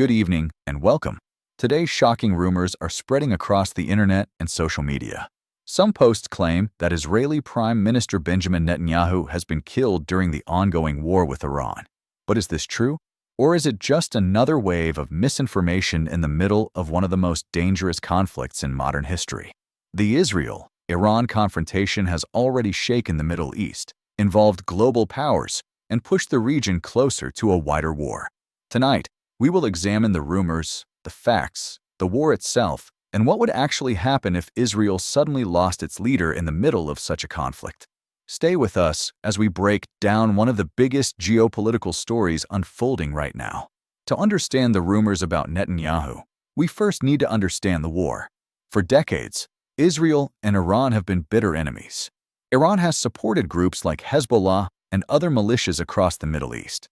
Good evening and welcome. Today's shocking rumors are spreading across the internet and social media. Some posts claim that Israeli Prime Minister Benjamin Netanyahu has been killed during the ongoing war with Iran. But is this true? Or is it just another wave of misinformation in the middle of one of the most dangerous conflicts in modern history? The Israel-Iran confrontation has already shaken the Middle East, involved global powers, and pushed the region closer to a wider war. Tonight, we will examine the rumors, the facts, the war itself, and what would actually happen if Israel suddenly lost its leader in the middle of such a conflict. Stay with us as we break down one of the biggest geopolitical stories unfolding right now. To understand the rumors about Netanyahu, we first need to understand the war. For decades, Israel and Iran have been bitter enemies. Iran has supported groups like Hezbollah and other militias across the Middle East.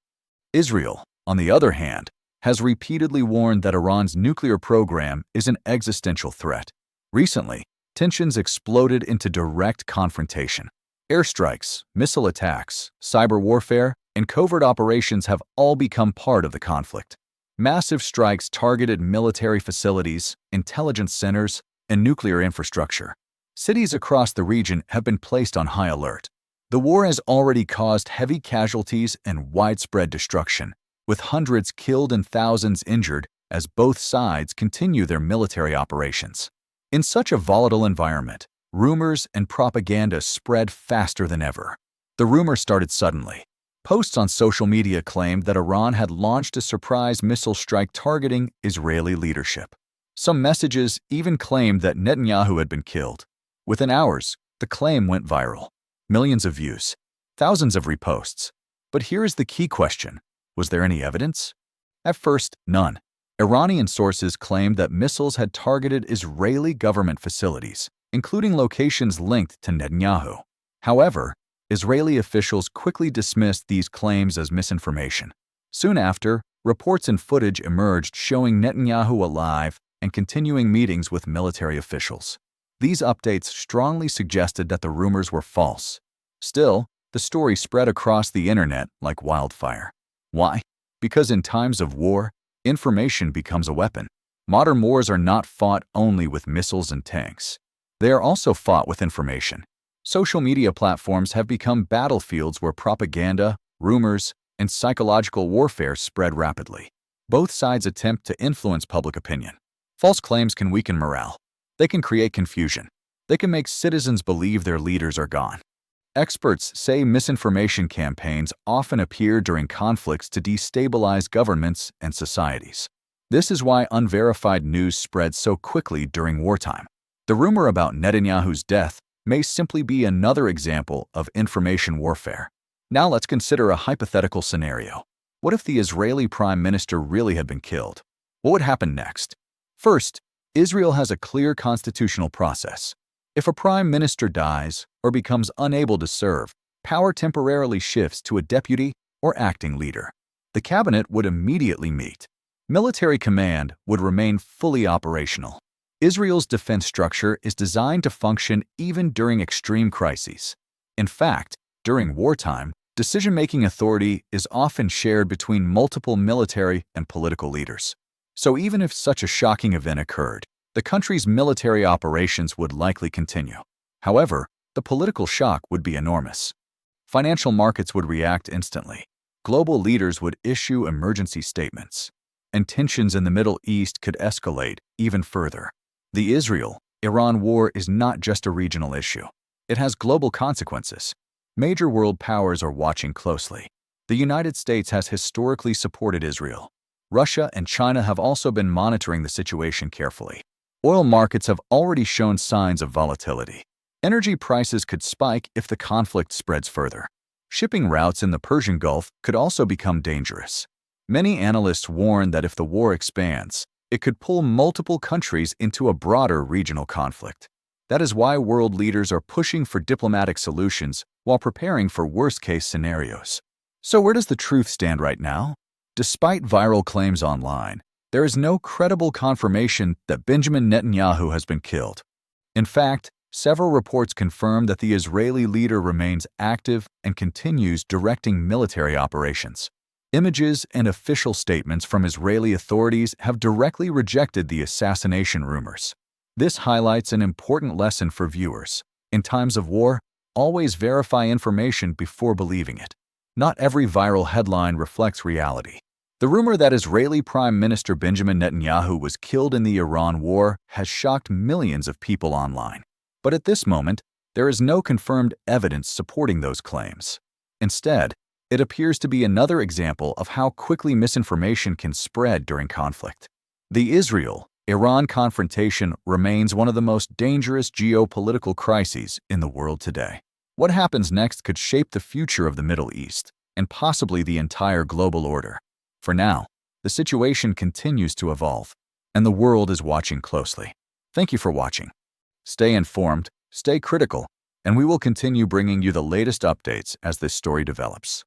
Israel, on the other hand, has repeatedly warned that Iran's nuclear program is an existential threat. Recently, tensions exploded into direct confrontation. Airstrikes, missile attacks, cyber warfare, and covert operations have all become part of the conflict. Massive strikes targeted military facilities, intelligence centers, and nuclear infrastructure. Cities across the region have been placed on high alert. The war has already caused heavy casualties and widespread destruction, with hundreds killed and thousands injured as both sides continue their military operations. In such a volatile environment, rumors and propaganda spread faster than ever. The rumor started suddenly. Posts on social media claimed that Iran had launched a surprise missile strike targeting Israeli leadership. Some messages even claimed that Netanyahu had been killed. Within hours, the claim went viral. Millions of views, thousands of reposts. But here is the key question. Was there any evidence? At first, none. Iranian sources claimed that missiles had targeted Israeli government facilities, including locations linked to Netanyahu. However, Israeli officials quickly dismissed these claims as misinformation. Soon after, reports and footage emerged showing Netanyahu alive and continuing meetings with military officials. These updates strongly suggested that the rumors were false. Still, the story spread across the internet like wildfire. Why? Because in times of war, information becomes a weapon. Modern wars are not fought only with missiles and tanks. They are also fought with information. Social media platforms have become battlefields where propaganda, rumors, and psychological warfare spread rapidly. Both sides attempt to influence public opinion. False claims can weaken morale. They can create confusion. They can make citizens believe their leaders are gone. Experts say misinformation campaigns often appear during conflicts to destabilize governments and societies. This is why unverified news spreads so quickly during wartime. The rumor about Netanyahu's death may simply be another example of information warfare. Now let's consider a hypothetical scenario. What if the Israeli Prime Minister really had been killed? What would happen next? First, Israel has a clear constitutional process. If a prime minister dies or becomes unable to serve, power temporarily shifts to a deputy or acting leader. The cabinet would immediately meet. Military command would remain fully operational. Israel's defense structure is designed to function even during extreme crises. In fact, during wartime, decision-making authority is often shared between multiple military and political leaders. So even if such a shocking event occurred, the country's military operations would likely continue. However, the political shock would be enormous. Financial markets would react instantly. Global leaders would issue emergency statements. And tensions in the Middle East could escalate even further. The Israel-Iran war is not just a regional issue. It has global consequences. Major world powers are watching closely. The United States has historically supported Israel. Russia and China have also been monitoring the situation carefully. Oil markets have already shown signs of volatility. Energy prices could spike if the conflict spreads further. Shipping routes in the Persian Gulf could also become dangerous. Many analysts warn that if the war expands, it could pull multiple countries into a broader regional conflict. That is why world leaders are pushing for diplomatic solutions while preparing for worst-case scenarios. So where does the truth stand right now? Despite viral claims online, there is no credible confirmation that Benjamin Netanyahu has been killed. In fact, several reports confirm that the Israeli leader remains active and continues directing military operations. Images and official statements from Israeli authorities have directly rejected the assassination rumors. This highlights an important lesson for viewers. In times of war, always verify information before believing it. Not every viral headline reflects reality. The rumor that Israeli Prime Minister Benjamin Netanyahu was killed in the Iran war has shocked millions of people online. But at this moment, there is no confirmed evidence supporting those claims. Instead, it appears to be another example of how quickly misinformation can spread during conflict. The Israel-Iran confrontation remains one of the most dangerous geopolitical crises in the world today. What happens next could shape the future of the Middle East and possibly the entire global order. For now, the situation continues to evolve, and the world is watching closely. Thank you for watching. Stay informed, stay critical, and we will continue bringing you the latest updates as this story develops.